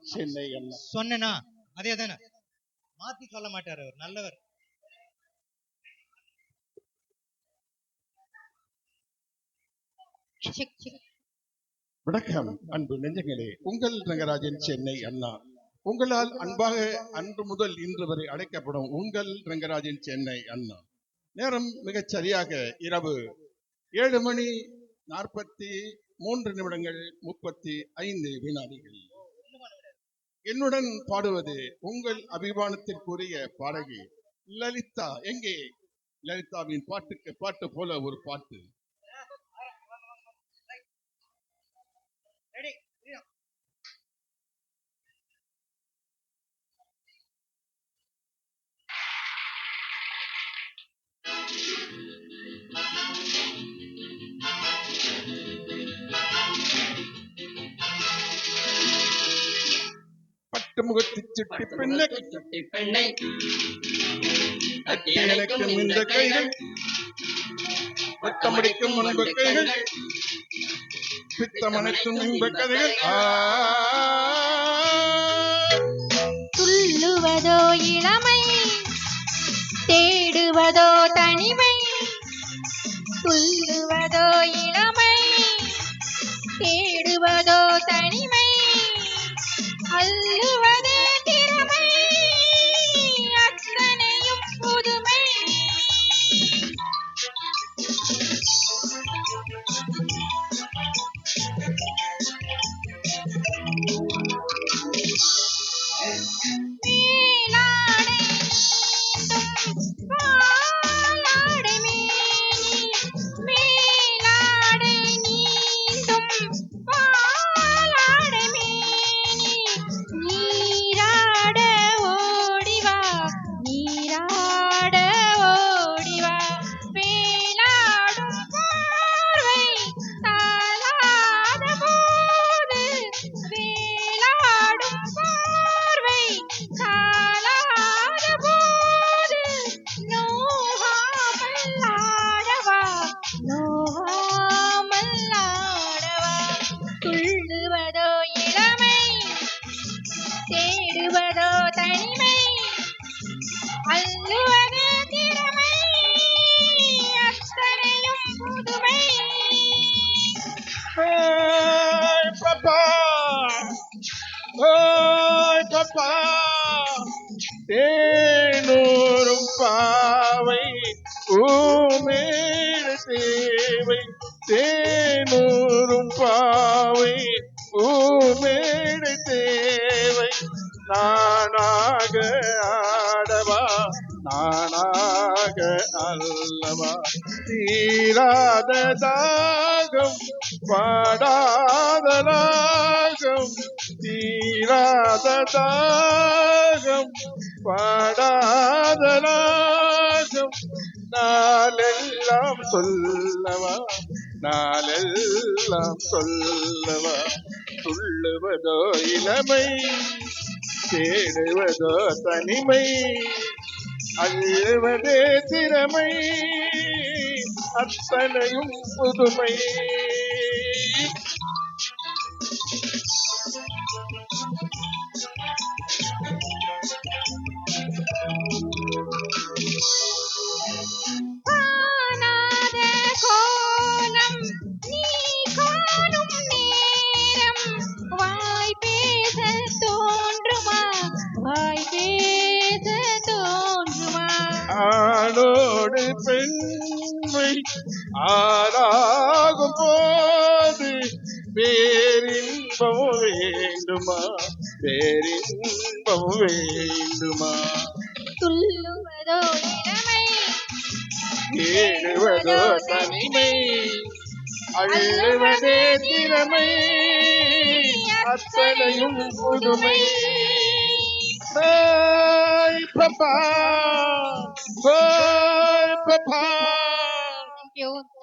சென்னை அண்ணா. சொன்னா அதே தானே, மாத்தி சொல்ல மாட்டாரு, அவர் நல்லவர். வணக்கம் அன்பு நெஞ்சங்களே, உங்கள் ரங்கராஜன் சென்னை அண்ணா. உங்களால் அன்பாக அன்று முதல் இன்று வரை அழைக்கப்படும் உங்கள் ரங்கராஜன் சென்னை அண்ணா. நேரம் மிகச் சரியாக இரவு 7:43:35. என்னுடன் பாடுவது உங்கள் அபிமானத்திற்குரிய பாடகி லலிதா. எங்கே லலிதாவின் பாட்டுக்கு பாட்டு போல ஒரு பாட்டு. பட்டுமுகத்து சுட்டி பெண்ணை எனக்கு இந்த கைகள் வட்டமடிக்கும் முன்பு கைகள் பித்தமனைக்கும் இன்ப கதைகள். துள்ளுவதோ இளமை, தேடுவதோ தனிமை. துள்ளுவதோ இளமை, தேடுவதோ தனிமை. அள்ளுவதே திறமை, அத்தனையும் புதுமை. தேனூரும் பாவை ஊமேடு தேவை. தேனூரும் பாவை ஊமேடு தேவை. நானாக ஆடவா நானாக அல்லவா. தீராத தாகம் பாடாத ராகம். தீராத தாகம் பாடாத ராகம். நாளெல்லாம் சொல்லவா நாளெல்லாம் சொல்லவா. துள்ளுவதோ இளமை, தேடுவதோ தனிமை. அள்ளுவதே திறமை, அத்தனையும் புதுமை. ஆணோடு பெண்மை ஆறாகும் போது பேரின்பம் வேண்டுமா பேரின்பம் வேண்டுமா. துள்ளுவதோ இளமை, தேடுவதோ தனிமை. அள்ளுவதே திறமை, அத்தனையும் புதுமை. Papa, Papa. Thank you.